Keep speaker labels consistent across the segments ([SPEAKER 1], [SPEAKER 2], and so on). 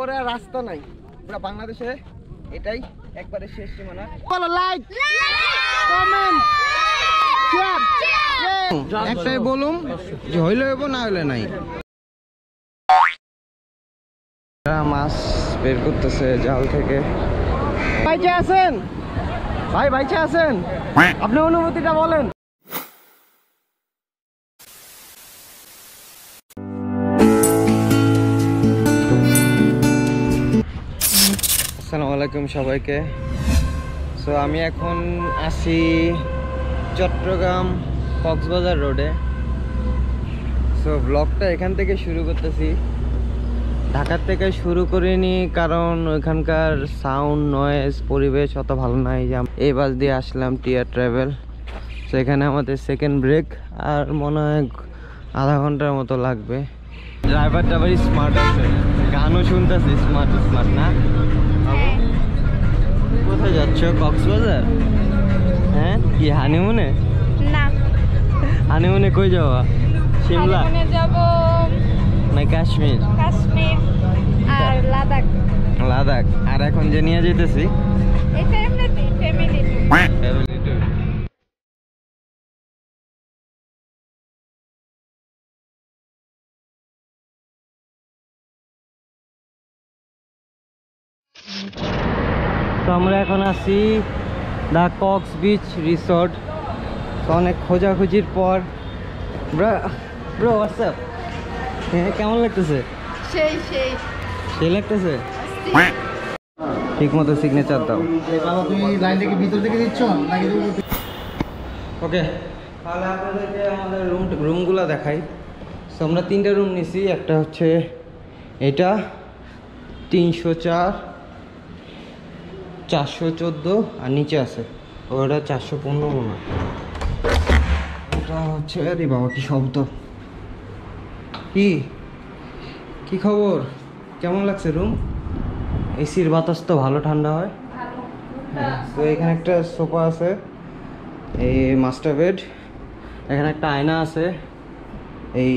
[SPEAKER 1] এরপরে আর রাস্তা নাই, পুরো বাংলাদেশে এটাই একবারে শেষ সীমানা। বলো লাইক, কমেন্ট, শেয়ার। একটাই বলুম যে হইলে হইব, না হইলে নাই। মাছ বের করতেছে জাল থেকে। বাইচে আছেন ভাই? বাইচে আছেন? আপনার অনুভূতিটা বলেন। আসসালামু আলাইকুম সবাইকে। সো আমি এখন আছি চট্টগ্রাম কক্সবাজার রোডে। সো ব্লগটা এখান থেকে শুরু করতেছি, ঢাকার থেকে শুরু করিনি, কারণ ওইখানকার সাউন্ড নয়েজ পরিবেশ অত ভালো নাই। যে এই বাস দিয়ে আসলাম টিয়ার ট্রাভেল। সো এখানে আমাদের সেকেন্ড ব্রেক, আর মনে হয় আধা ঘন্টার মতো লাগবে। ড্রাইভারটা ভাই স্মার্ট আছে, গানও শুনতেছি স্মার্ট স্মার্ট। না কোথায় যাচ্ছ? কক্সবাজার? হ্যাঁ, কি হানিমুনে?
[SPEAKER 2] না,
[SPEAKER 1] হানিমুনে কই যাওয়া? সিমলা
[SPEAKER 2] যাব
[SPEAKER 1] না কাশ্মীর?
[SPEAKER 2] কাশ্মীর আর লাদাখ।
[SPEAKER 1] লাদাখ। আর এখন যে নিয়ে যেতেছি
[SPEAKER 2] এই ফ্যামিলি
[SPEAKER 1] ট্যুর। তো আমরা এখন আছি দ্য কক্স বিচ রিসোর্ট। তো অনেক খোঁজাখুঁজির পর ব্রো হোয়াটসঅ্যাপ, হ্যাঁ কেমন লাগতেছে?
[SPEAKER 2] সেই সেই
[SPEAKER 1] সেই লাগতেছে। ঠিক মতো সিগনেচার দাও।
[SPEAKER 3] তুমি লাইন থেকে ভিতর থেকে দিচ্ছ নাকি?
[SPEAKER 1] ওকে, তাহলে আপনাদেরকে আমাদের রুমগুলো দেখাই। সো আমরা 3টা রুম নিছি। একটা হচ্ছে এটা 304, 414, আর নিচে আছে ওটা 415 মনে হয়। এটা হচ্ছে, আরে বাবা কি শব্দ! কি খবর? কেমন লাগছে রুম? এসির বাতাস তো ভালো ঠান্ডা হয়। তো এখানে একটা সোফা আছে, এই মাস্টার বেড, এখানে একটা আয়না আছে, এই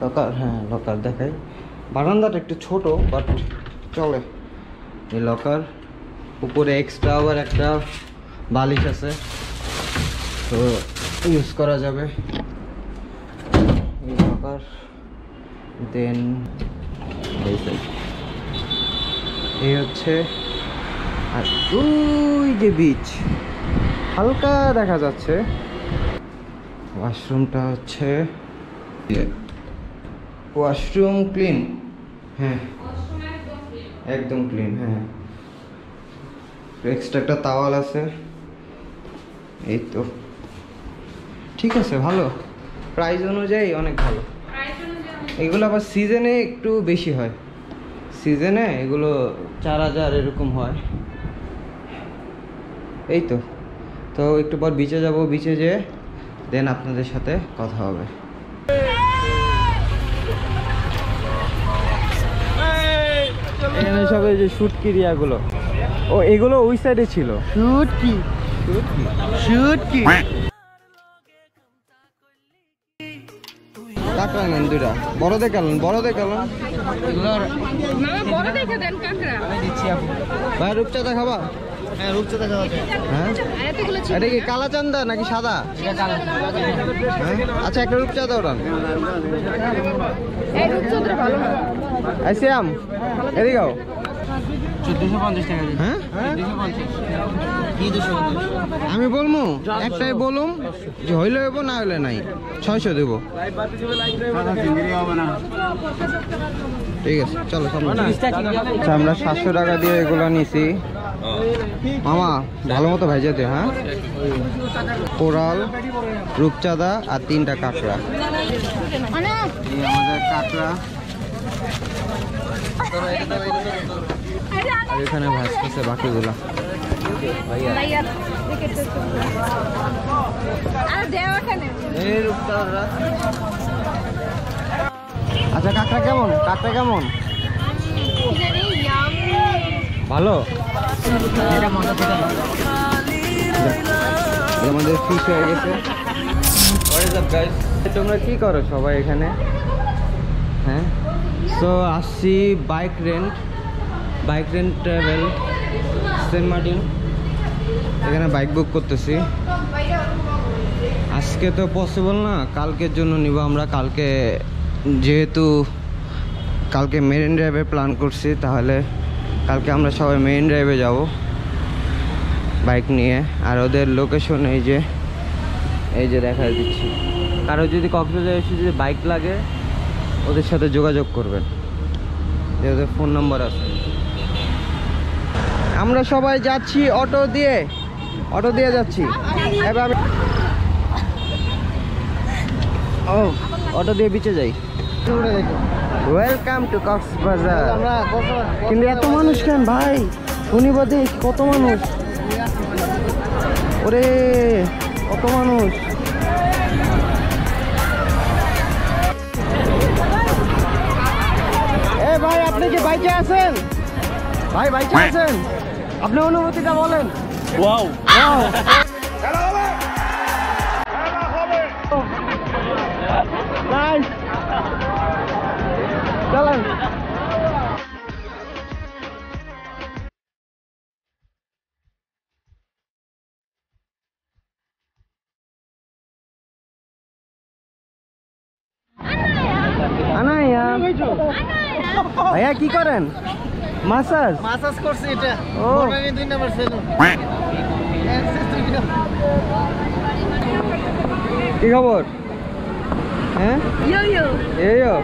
[SPEAKER 1] লকার, হ্যাঁ লকার দেখাই। বারান্দাটা একটু ছোট বাট চলে। এই লকার, উপরে এক্সট্রা আবার একটা বালিশ আছে, তো ইউজ করা যাবে। এই লকার, দেন এই হচ্ছে, আর ওই যে বিচ হালকা দেখা যাচ্ছে। ওয়াশরুমটা হচ্ছে, ওয়াশরুম ক্লিন, হ্যাঁ একদম ক্লিন। হ্যাঁ, এক্সট্রা একটা তাওয়াল আছে। এই তো ঠিক আছে, ভালো প্রাইস অনুযায়ী অনেক ভালো। এগুলো আবার সিজনে একটু বেশি হয়, সিজনে এগুলো 4000 এরকম হয়। এই তো একটু পর বিচে যাব, বিচে যেয়ে দেন আপনাদের সাথে কথা হবে। এখানে সব এই যে শুটকি রিয়াগুলো, ও এগুলো ওই সাইডে ছিল। শুটকি কাঁকড়া নেন 2টা, বড় দেখালেন। ভাই রূপচাঁদা খাবা?
[SPEAKER 3] হ্যাঁ, রূপচাঁদা খাওয়া যায়।
[SPEAKER 1] হ্যাঁ, এটা কি কালা চান্দা নাকি সাদা? হ্যাঁ, আচ্ছা একটা রূপচাঁদা ওরান। শ্যাম এদিকে
[SPEAKER 3] 1450 টাকা।
[SPEAKER 1] হ্যাঁ,
[SPEAKER 3] 250।
[SPEAKER 1] আমি বলবো একটাই বলুম যে হইলে হইব, না হইলে নাই। 600 দেবো। ঠিক আছে চলো সামনে। আচ্ছা, আমরা 700 টাকা দিয়ে এগুলো নিছি। মামা ভালো মতো ভেজে দে। হ্যাঁ, কোরাল, রূপচাঁদা আর 3টা কাঁকড়া। এই আমাদের কাঁকড়া, আর এখানে ভাজতেছে বাকিগুলা। আচ্ছা কাঁকড়া কেমন? ভালো। আমাদের ফিশ হয়ে গেছে। তোমরা কি করো সবাই এখানে? হ্যাঁ, সো আসছি bike rent travel Saint Martin, এখানে বাইক বুক করতেছি। আজকে তো পসিবল না, কালকের জন্য নিব আমরা। কালকে যেহেতু কালকে মেরিন ড্রাইভে প্ল্যান করছি, তাহলে কালকে আমরা সবাই মেরিন ড্রাইভে যাব বাইক নিয়ে। আর ওদের লোকেশন এই যে দেখা দিচ্ছি। কারো যদি কক্সবাজার এসে যদি বাইক লাগে ওদের সাথে যোগাযোগ করবেন, যে ওদের ফোন নাম্বার আছে। আমরা সবাই যাচ্ছি অটো দিয়ে যাচ্ছি। এবার ও অটো দিয়ে বিচে যাই। Welcome to Cox's Bazar. কিন্তু এত মানুষ কেন ভাই? শনিবাদে কত মানুষ, ওরে কত মানুষ। এ ভাই, আপনি কি বাইকে আছেন? ভাই বাইকে আছেন? আপনার অনুভূতিটা বলেন। ওয়াও ওয়াও, নাইস, চলেন। আনাইয়া ভাইয়া কি করেন? মাসাজ
[SPEAKER 3] করছি এটা।
[SPEAKER 1] ও
[SPEAKER 3] 2 নাম্বার সেলুন।
[SPEAKER 1] কি খবর? হ্যাঁ ইয়ো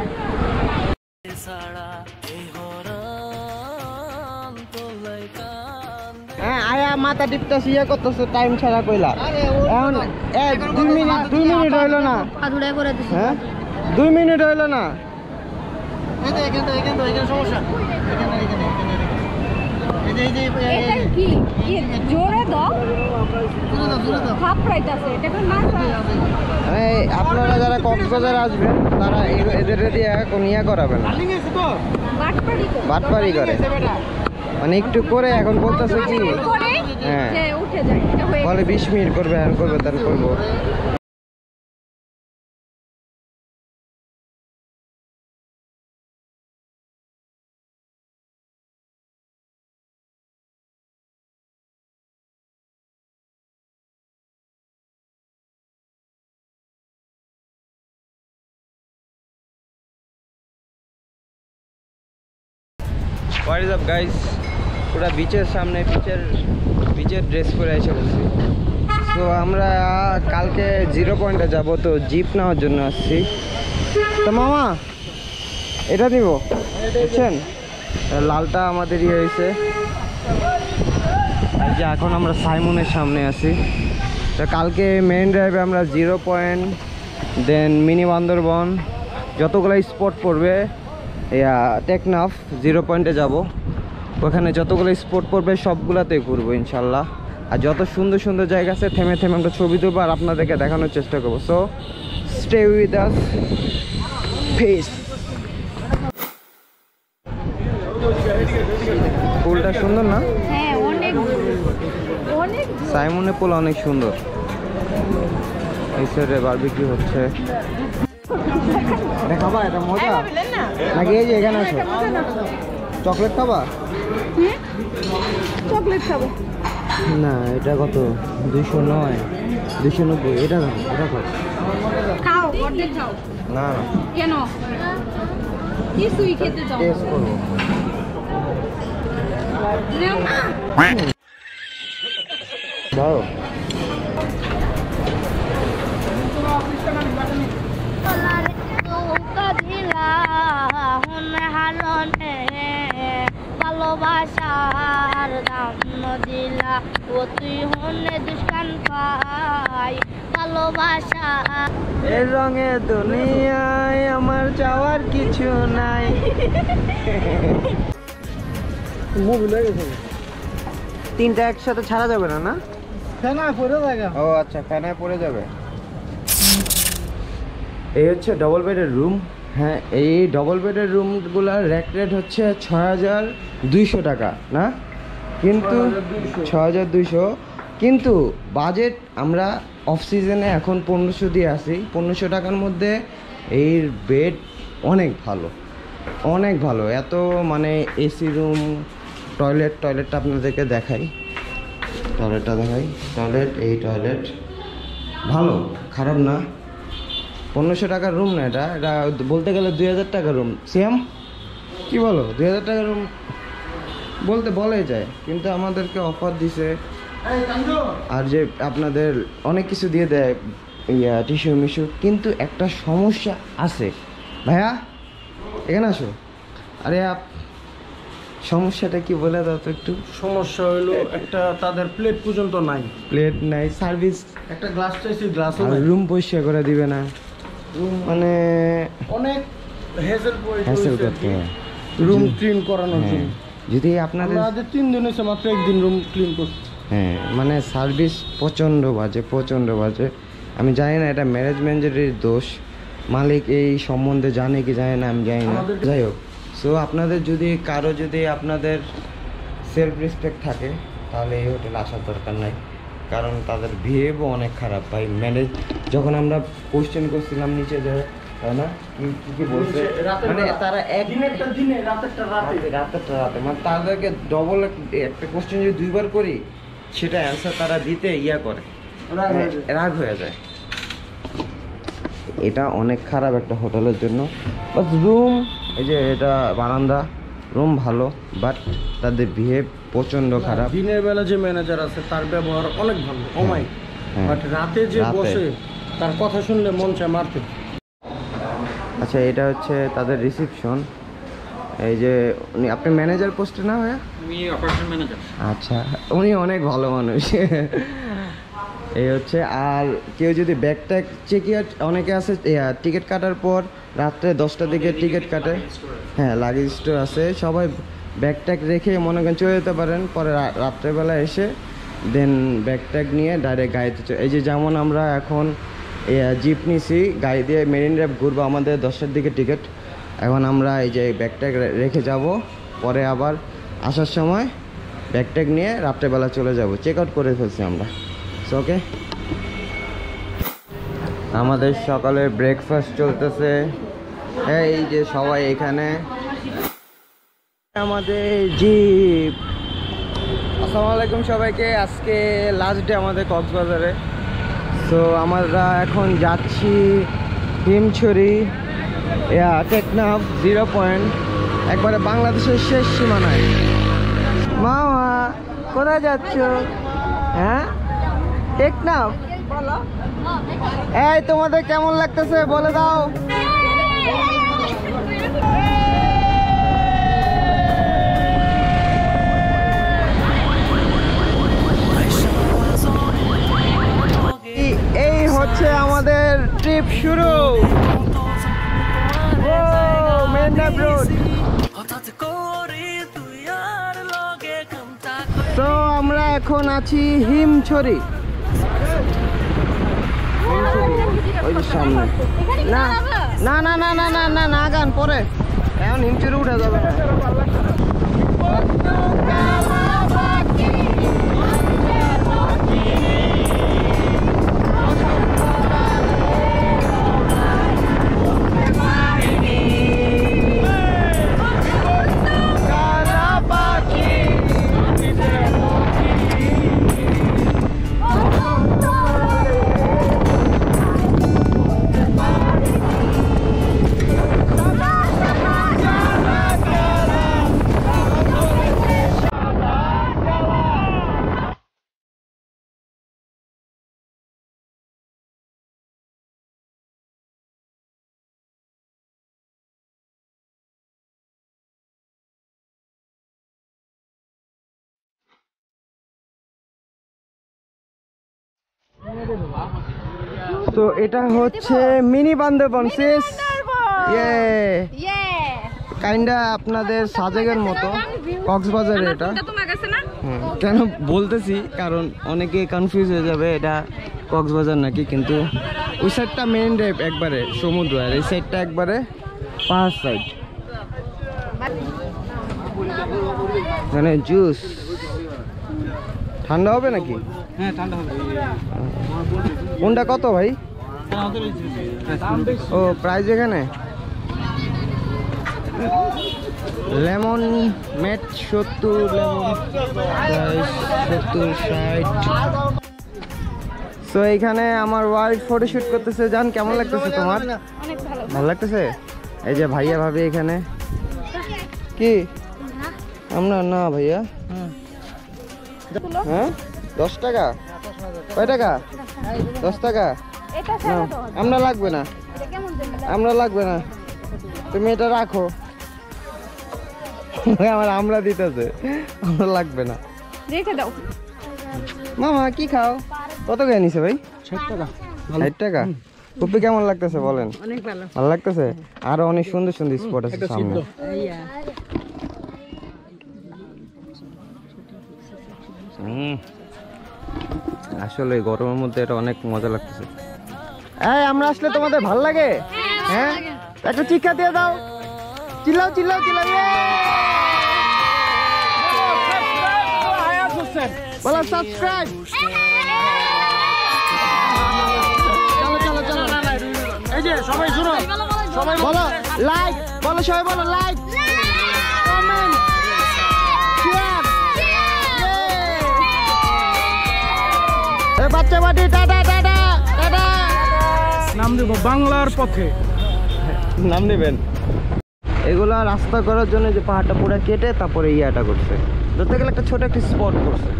[SPEAKER 1] হ্যাঁ, আয়া মাথা টিপতেছি, ইয়ে করতেছে টাইম ছাড়া কইলা। এখন 2 মিনিট হইলো না। হ্যাঁ 2 মিনিট হইলো না।
[SPEAKER 3] এখানে সমস্যা।
[SPEAKER 2] এটা কি জোরে দাও, থাপড়াইতাছে। এটা কোন মাছ?
[SPEAKER 1] আপনারা যারা কক্সবাজার আসবেন তারা এদের দিয়ে এখন ইয়া করাবেন না, বাটপারি করে। মানে একটু করে এখন বলতেছে কি, হ্যাঁ
[SPEAKER 2] যে উঠে যায়, এটা হয়ে
[SPEAKER 1] বলে 20 মিনিট করবে, হ্যাঁ করবে, তার করবো। হোয়াট ইজ আপ গাইস, পুরা বিচের সামনে, বিচের ড্রেস পরে এসে বলছি। সো আমরা কালকে 0 পয়েন্টে যাব, তো জিপ নেওয়ার জন্য আসছি। তো মামা এটা নিব, বুঝছেন? লালটা আমাদের ইয়ে হয়েছে। এই যে এখন আমরা সাইমনের সামনে আছি। তো কালকে মেইন ড্রাইভে আমরা 0 পয়েন্ট, দেন মিনি বান্দরবন, যতগুলো স্পট পড়বে, টেকনাফ 0 পয়েন্টে যাব। ওখানে যতগুলো স্পট পড়বে সবগুলাতে ঘুরবো ইনশাল্লাহ। আর যত সুন্দর সুন্দর জায়গা আছে থেমে আমরা ছবি তুলবো আর আপনাদেরকে দেখানোর চেষ্টা করবো। So stay with us, peace. পুলটা সুন্দর না?
[SPEAKER 2] হ্যাঁ অনেক অনেক।
[SPEAKER 1] সাইমনের পুল অনেক সুন্দর। এই সাইডে বারবিকিউ হচ্ছে। খাবা এটা মজা নাকি? এই যে এখানে আছে, চকলেট খাবা?
[SPEAKER 2] চকলেট খাবো
[SPEAKER 1] না, এটা কত? 209, 290। এটা খাও,
[SPEAKER 2] খাও, অর্ধেক খাও।
[SPEAKER 1] না না,
[SPEAKER 2] কেন? কিছুই খেতে যাও,
[SPEAKER 1] টেস্ট করবো। দাও।
[SPEAKER 2] ভালোবাসার দাম দিলা ও তুই হনে দুষ্কান পাই, ভালোবাসা
[SPEAKER 1] এই রঙে দুনিয়ায় আমার চাওয়ার কিছু নাই। তিনটা একসাথে ছাড়া যাবে না? না
[SPEAKER 3] ফেনা পড়ে জায়গা।
[SPEAKER 1] ও আচ্ছা, ফ্যানে পড়ে যাবে। এই হচ্ছে ডবল বেডের রুম। হ্যাঁ, এই ডবল বেডের রুমগুলোর রেট হচ্ছে 6200 টাকা না, কিন্তু 6200, কিন্তু বাজেট আমরা অফ সিজনে এখন 1500 দিয়ে আসি। 1500 টাকার মধ্যে এই বেড অনেক ভালো। অনেক ভালো, এত মানে এসি রুম, টয়লেটটা আপনাদেরকে দেখাই, টয়লেট এই টয়লেট ভালো, খারাপ না। 1500 টাকার রুম না, এটা বলতে গেলে 2000 টাকার রুম। সিয়াম কি বলো, 2000 টাকার রুম বলাই যায়, কিন্তু আমাদেরকে অফার দিছে। আর যে আপনাদের অনেক কিছু দিয়ে দেয়, টিস্যু মিস্যু, কিন্তু একটা সমস্যা আছে। ভাইয়া এখানে আসো। আরে সমস্যাটা কি বলে দাও তো একটু।
[SPEAKER 3] সমস্যা হইলো একটা, তাদের প্লেট পর্যন্ত নাই,
[SPEAKER 1] প্লেট নাই, সার্ভিস,
[SPEAKER 3] একটা গ্লাস চাইছি গ্লাসও
[SPEAKER 1] আর
[SPEAKER 3] নাই,
[SPEAKER 1] রুম পরিষ্কার করে দিবে না, মানে
[SPEAKER 3] অনেক হ্যাসেল
[SPEAKER 1] করতে হয়
[SPEAKER 3] রুম ক্লিন করানোর
[SPEAKER 1] হ্যাঁ,
[SPEAKER 3] জন্য।
[SPEAKER 1] যদি আপনাদের
[SPEAKER 3] আমাদের 3 দিন হয়েছে, মাত্র 1 দিন রুম ক্লিন করছি।
[SPEAKER 1] হ্যাঁ, মানে সার্ভিস প্রচণ্ড বাজে। আমি জানি না এটা ম্যানেজমেন্টের দোষ, মালিক এই সম্বন্ধে জানে কি জানে না আমি জানি না। যাই হোক, সো আপনাদের যদি কারো যদি আপনাদের সেলফ রেসপেক্ট থাকে তাহলে এই হোটেলে আসার দরকার নাই, কারণ তাদের বিহেভও অনেক খারাপ ভাই। যখন আমরা কোশ্চেন করছিলাম নিচে যে, তাই না, কি বলছে, মানে তারা রাতে মানে তাদেরকে ডবল একটা কোশ্চেন যদি 2বার করি সেটা অ্যান্সার তারা দিতে করে, রাগ হয়ে যায়। এটা অনেক খারাপ একটা হোটেলের জন্য। বাট রুম, এই যে এটা বারান্দা, রুম ভালো, বাট তাদের বিহেভ প্রচণ্ড খারাপ।
[SPEAKER 3] দিনের বেলা যে ম্যানেজার আছে তার ব্যবহার অনেক ভালো, অমায়িক, বাট রাতে যে বসে তার কথা শুনলে মন চায় মারতে।
[SPEAKER 1] আচ্ছা, এটা হচ্ছে তাদের রিসিপশন। এই যে আপনি ম্যানেজার পোস্টে না ভাইয়া?
[SPEAKER 4] আমি অপারেশন ম্যানেজার।
[SPEAKER 1] আচ্ছা, উনি অনেক ভালো মানুষ। এই হচ্ছে, আর কেউ যদি ব্যাগ ট্যাগ অনেকে আছে টিকিট কাটার পর রাত্রে 10টার দিকে টিকিট কাটে, হ্যাঁ লাগেজ স্টোর আছে, সবাই ব্যাগ ট্যাগ রেখে মনে করেন চলে যেতে পারেন, পরে রাত্রেবেলা এসে দেন ব্যাগ ট্যাগ নিয়ে ডাইরেক্ট গাড়িতে এই যে যেমন আমরা এখন জিপ নিছি, গাড়ি দিয়ে মেরিন ড্রাইভ ঘুরবো, আমাদের 10টার দিকে টিকিট, এখন আমরা এই যে ব্যাগ ট্যাগ রেখে যাব, পরে আবার আসার সময় ব্যাগ ট্যাগ নিয়ে রাত্রেবেলা চলে যাব, চেক আউট করে ফেলছি আমরা। ওকে, আমাদের সকালে ব্রেকফাস্ট চলতেছে, এই যে সবাই এখানে, আমাদের জিপ। আসসালামু আলাইকুম সবাইকে, আজকে লাস্ট ডে আমাদের কক্সবাজারে। সো আমরা এখন যাচ্ছি হিমছড়ি, টেকনাফ 0 পয়েন্ট, একবারে বাংলাদেশের শেষ সীমানায়। মামা কোথায় যাচ্ছ? হ্যাঁ, টেকনাফ। এই তোমাদের কেমন লাগতেছে বলে দাও। এই হচ্ছে আমাদের ট্রিপ শুরু। ও মেন রোড। তো আমরা এখন আছি হিমছড়ি, ওই যে সামনে। না না না না না না না না গান পরে, এখন হিমছড়ি উঠে যাবে না। তো এটা হচ্ছে মিনি বান্দরবন সিস, কাইন্ডা আপনাদের সাজেকের মতো কক্সবাজারে এটা। কেন বলতেছি, কারণ অনেকে কনফিউজ হয়ে যাবে এটা কক্সবাজার নাকি, কিন্তু ওই সাইডটা মেইন ড্রাইভ একবারে সমুদ্র, আর এই সাইডটা একবারে পাহাড় সাইড। মানে জুস ঠান্ডা হবে নাকি?
[SPEAKER 3] হ্যাঁ ঠান্ডা হবে।
[SPEAKER 1] কোনটা কত ভাই? ও প্রাইস এখানে লেমন মেট 70, লেমন 70, 60। সো এইখানে আমার ওয়াইফ ফটোশুট করতেছে। জান কেমন লাগতেছে তোমার?
[SPEAKER 2] অনেক ভালো।
[SPEAKER 1] ভালো লাগতেছে? এই যে ভাইয়া ভাবি এখানে কি আমরা না ভাইয়া হ্যাঁ 10 টাকা কয় টাকা 10 টাকা
[SPEAKER 2] এটা
[SPEAKER 1] না আমরা লাগবে না
[SPEAKER 2] এটা কেমন দেবে?
[SPEAKER 1] আমরা লাগবে না তুমি এটা রাখো আমার আমরা দিতেছে আমরা লাগবে না
[SPEAKER 2] রেখে দাও।
[SPEAKER 1] মামা কি খাও কত করে নিছে ভাই
[SPEAKER 3] 60 টাকা
[SPEAKER 1] 60 টাকা কপি কেমন লাগতেছে বলেন
[SPEAKER 2] অনেক ভালো।
[SPEAKER 1] ভালো লাগতেছে আরো অনেক সুন্দর সুন্দর স্পট আছে সামনে আসলে গরমের মধ্যে এটা অনেক মজা লাগতেছে এই আমরা আসলে তোমাদের ভালো লাগে হ্যাঁ একটা চিৎকার দিয়ে দাও চিল্লাও চিল্লাও চিল্লাও বলো সাবস্ক্রাইব চলো চলো চলো
[SPEAKER 3] এই যে সবাই শুনো সবাই
[SPEAKER 1] বলো লাইক বলো সবাই বলো লাইক কমেন্ট শেয়ার এ বাচ্চা বাটি টাটা টাটা টাটা
[SPEAKER 3] নাম দেব বাংলার পথে
[SPEAKER 1] নাম নেবেন এগুলো রাস্তা করার জন্য যে পাহাড়টা পুরো কেটে তারপরে ইয়াটা করছে ধরতে গেলে একটা ছোট একটা স্পট করছে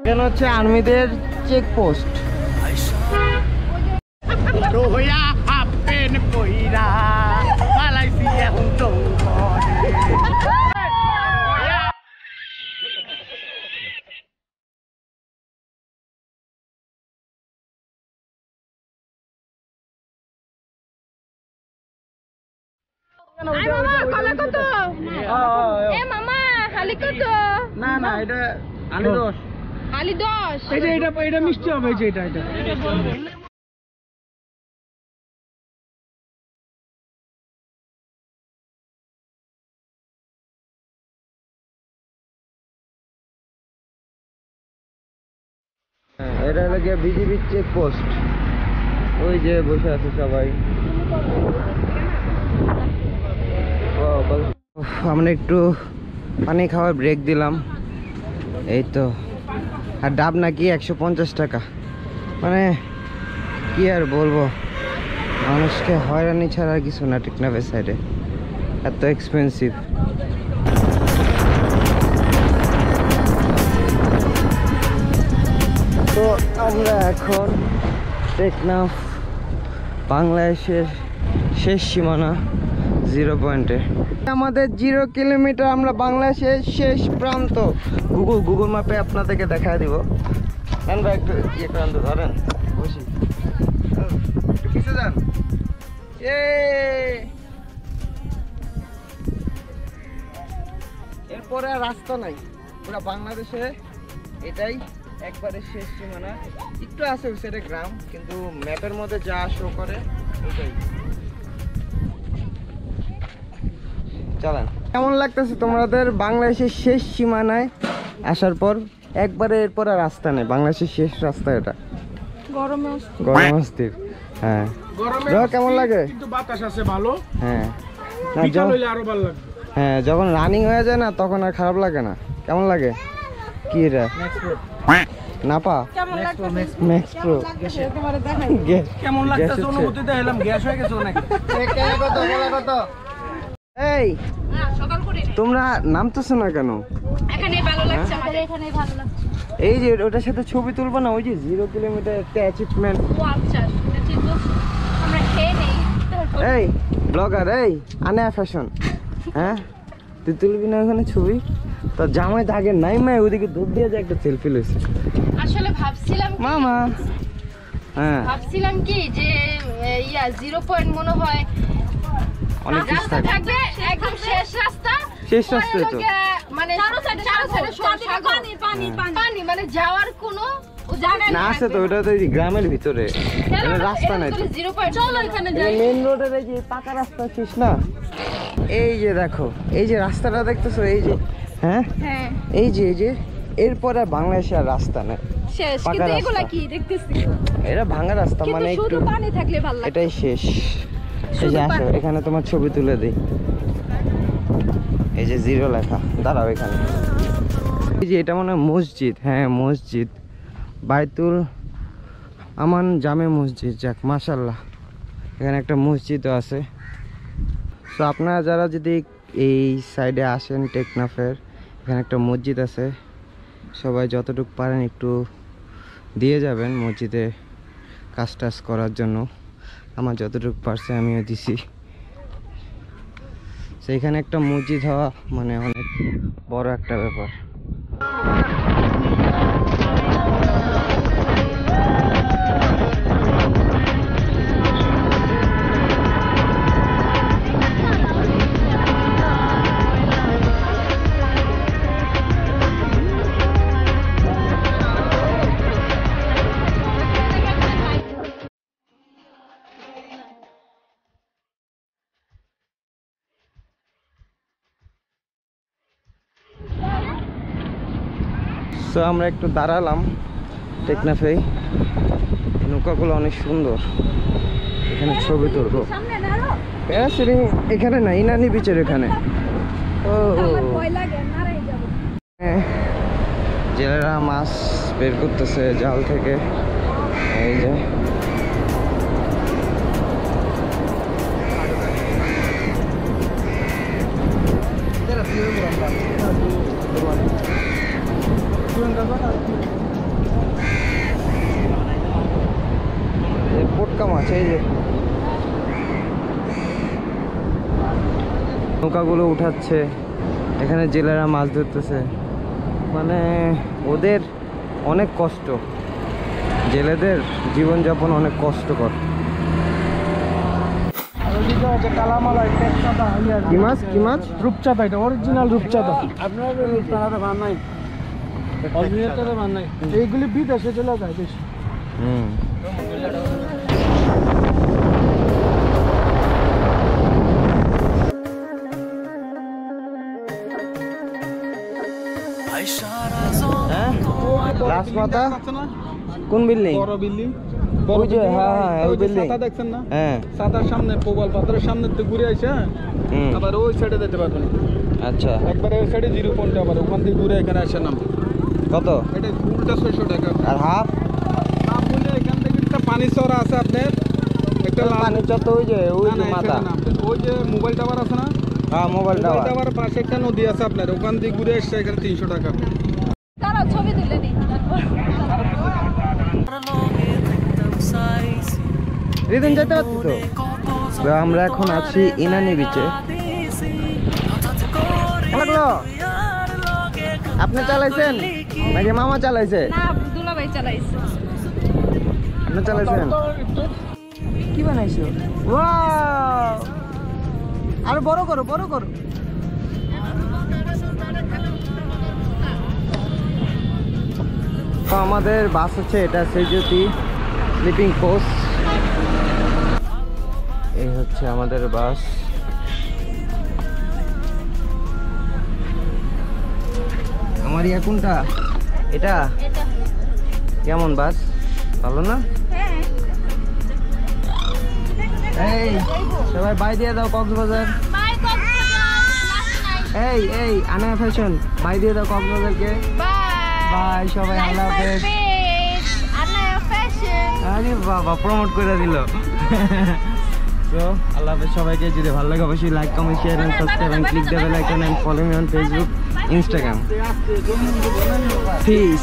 [SPEAKER 1] এখানে হচ্ছে আর্মিদের চেকপোস্ট
[SPEAKER 2] এ মামা খালি কত?
[SPEAKER 1] না না এটা আনি দোষ
[SPEAKER 2] খালি 10।
[SPEAKER 3] এই যে এটা মিষ্টি হবে এই যে এটা
[SPEAKER 1] এটা হলো গিয়ে বিজিবি চেকপোস্ট ওই যে বসে আছে সবাই আমরা একটু পানি খাওয়ার ব্রেক দিলাম এই তো আর ডাব নাকি 150 টাকা মানে কি আর বলবো মানুষকে হয়রানি ছাড়া আর কিছু না টেকনাফের সাইডে এত এক্সপেন্সিভ তো আমরা এখন টেকনাফ বাংলাদেশের শেষ সীমানা 0 পয়েন্টে আমাদের 0 কিলোমিটার আমরা বাংলাদেশের শেষ প্রান্ত গুগল ম্যাপে আপনাদেরকে দেখা দিব আমরা একটু ইয়ে প্রান্ত ধরেন বসি একটু পিছিয়ে যান এরপরে আর রাস্তা নাই পুরো বাংলাদেশে এটাই একবারে শেষ সীমানা একটু আছে ওই সাইডে গ্রাম কিন্তু ম্যাপের মধ্যে যা শো করে ওইটাই চলেন কেমন লাগতেছে তোমাদের বাংলাদেশের শেষ সীমানায় আসার পর একবারে এরপর আর রাস্তা নেই বাংলাদেশের শেষ রাস্তা এটা গরম অস্থির হ্যাঁ কেমন লাগে
[SPEAKER 3] কিন্তু বাতাস আছে ভালো
[SPEAKER 1] হ্যাঁ
[SPEAKER 3] বিকাল হইলে আরো ভালো লাগে
[SPEAKER 1] হ্যাঁ যখন রানিং হয়ে যায় না তখন আর খারাপ লাগে না কেমন লাগে কি এটা নাপা ম্যাক্স প্রো
[SPEAKER 3] কেমন লাগতেছে অনুভূতি দেখাইলাম গ্যাস হয়ে গেছে নাকি
[SPEAKER 1] এই তোমরা নামতেছো না কেন
[SPEAKER 2] এখানেই ভালো লাগছে আমাদের এখানেই ভালো লাগছে।
[SPEAKER 1] এই যে ওটার সাথে ছবি তুলবো না ওই যে 0 কিলোমিটার একটা অ্যাচিভমেন্ট
[SPEAKER 2] ও আচ্ছা এটা ঠিক বলছো। আমরা খেয়ে নেই
[SPEAKER 1] এই ব্লগার এই আনে ফ্যাশন হ্যাঁ তুই তুলবি না ওখানে ছবি তো জামাই দাগের নাই মাই ওদিকে দুধ দিয়ে যে একটা সেলফি লইছে
[SPEAKER 2] আসলে ভাবছিলাম
[SPEAKER 1] মামা হ্যাঁ
[SPEAKER 2] কি যে ইয়া 0 পয়েন্ট মনে হয়
[SPEAKER 1] অনেক কিছু
[SPEAKER 2] রাস্তা
[SPEAKER 1] থাকে
[SPEAKER 2] থাকবে একদম শেষ রাস্তা
[SPEAKER 1] শেষ রাস্তায় তো
[SPEAKER 2] মানে চারো সাইডে পানি মানে যাওয়ার কোনো জায়গা
[SPEAKER 1] না আছে তো ওটা তো এই গ্রামের ভিতরে এটা রাস্তা নাই তো
[SPEAKER 2] 0 পয়েন্ট চলো এখানে যাই
[SPEAKER 1] মেইন রোডের এই যে পাকা রাস্তা শেষ না এই যে দেখো এই যে রাস্তাটা দেখতেছো এই যে হ্যাঁ
[SPEAKER 2] হ্যাঁ
[SPEAKER 1] এই যে এরপর আর বাংলাদেশে আর রাস্তা নেই
[SPEAKER 2] শেষ
[SPEAKER 1] পাকা
[SPEAKER 2] কিন্তু এগুলা
[SPEAKER 1] রাস্তা।
[SPEAKER 2] কি দেখতেছি
[SPEAKER 1] এটা ভাঙা রাস্তা
[SPEAKER 2] কিন্তু
[SPEAKER 1] মানে
[SPEAKER 2] শুধু
[SPEAKER 1] একটু
[SPEAKER 2] পানি থাকলে ভালো লাগে
[SPEAKER 1] এটাই শেষ। এই
[SPEAKER 2] শুধু
[SPEAKER 1] যে আসো, এখানে তোমার ছবি তুলে দিই। এই যে 0 লেখা, দাঁড়াও এখানে। এই যে এটা মনে হয় মসজিদ, হ্যাঁ মসজিদ, বাইতুল আমান জামে মসজিদ। যাক মাশাল্লাহ, এখানে একটা মসজিদও আছে। তো আপনারা যারা যদি এই সাইডে আসেন টেকনাফের, এখানে একটা মসজিদ আছে, সবাই যতটুকু পারেন একটু দিয়ে যাবেন মসজিদে কাজ টাজ করার জন্য। আমার যতটুকু পারছে আমিও দিছি। সেইখানে একটা মসজিদ হওয়া মানে অনেক বড় একটা ব্যাপার। তো আমরা একটু দাঁড়ালাম টেকনাফে। নৌকাগুলো অনেক সুন্দর, এখানে ছবি তুলবো।
[SPEAKER 2] সামনে নারো
[SPEAKER 1] প্যারাসিলিং এখানে না, ইনানি বিচের এখানে। ও
[SPEAKER 2] আমার ভয় লাগে নারাই যাব
[SPEAKER 1] জেলেরা মাছ বের করতেছে জাল থেকে। এই যে পোটকা মাছ, এই যে নৌকাগুলো উঠাচ্ছে, এখানে জেলেরা মাছ ধরতেছে। মানে ওদের অনেক কষ্ট, জেলেদের জীবনযাপন অনেক কষ্টকর। কি মাছ, কি মাছ?
[SPEAKER 3] রূপচাঁদা, এটা অরিজিনাল রূপচাঁদা। আপনার রূপচাঁদা মান নাই, অরিজিনালটা মান নাই। এইগুলি বিদেশে চলে যায় বেশি।
[SPEAKER 1] রাজমাতা কোন বিল্ডিং?
[SPEAKER 3] বড় বিল্ডিং,
[SPEAKER 1] ওই যে হ্যাঁ ওই বিল্ডিং
[SPEAKER 3] দেখছেন না?
[SPEAKER 1] হ্যাঁ।
[SPEAKER 3] সাদার সামনে প্রবাল পাথরের সামনে তো ঘুরে আসে, আবার ওই সাইডে যেতে পারবেন।
[SPEAKER 1] আচ্ছা,
[SPEAKER 3] একবারে ওই সাইডে 0 পয়েন্ট, আবার ওখান থেকে ঘুরে এখানে আসে নাম।
[SPEAKER 1] কত?
[SPEAKER 3] এটা ফুলটা 600 টাকা।
[SPEAKER 1] আর হাফ?
[SPEAKER 3] হাফ বলে এখান থেকে একটা পানি চড়া আছে আপনার, একটা
[SPEAKER 1] পানি চত, ওই যে ওই যে মাথা,
[SPEAKER 3] ওই যে মোবাইল টাওয়ার আছে না,
[SPEAKER 1] হ্যাঁ মোবাইল টাওয়ার।
[SPEAKER 3] টাওয়ার পাশে একটা নদী আছে আপনার, ওখান থেকে ঘুরে আসছে এখানে 300 টাকা।
[SPEAKER 2] তারা ছবি তুলে নেই
[SPEAKER 1] রিদিন যেতে পারছি তো। তো আমরা এখন আছি ইনানি বিচে। লাগলো আপনি চালাইছেন নাকি মামা চালাইছে?
[SPEAKER 2] না দুলাভাই চালাইছে।
[SPEAKER 1] আপনি চালাইছেন? কি বানাইছো? ওয়াও, আরো বড় করো, বড় করো। তো আমাদের বাস হচ্ছে এটা সেজুতি স্লিপিং কোচ। এই হচ্ছে আমাদের বাস। আমার ইয়া কোনটা? এটা কেমন বাস? ভালো না? এই সবাই বাই দিয়ে দাও কক্সবাজার।
[SPEAKER 2] বাই কক্সবাজার।
[SPEAKER 1] এই এই আনায়া ফ্যাশন বাই দিয়ে দাও কক্সবাজারকে। বাই সবাই, আল্লাহ হাফেজ।
[SPEAKER 2] আনায়া ফ্যাশন।
[SPEAKER 1] আরে বাবা প্রমোট করে দিল। তো আল্লাহ হাফেজ সবাইকে। যদি ভালো লাগে অবশ্যই like, comment, share and subscribe and click the bell icon and follow me on Facebook, Instagram. Piece.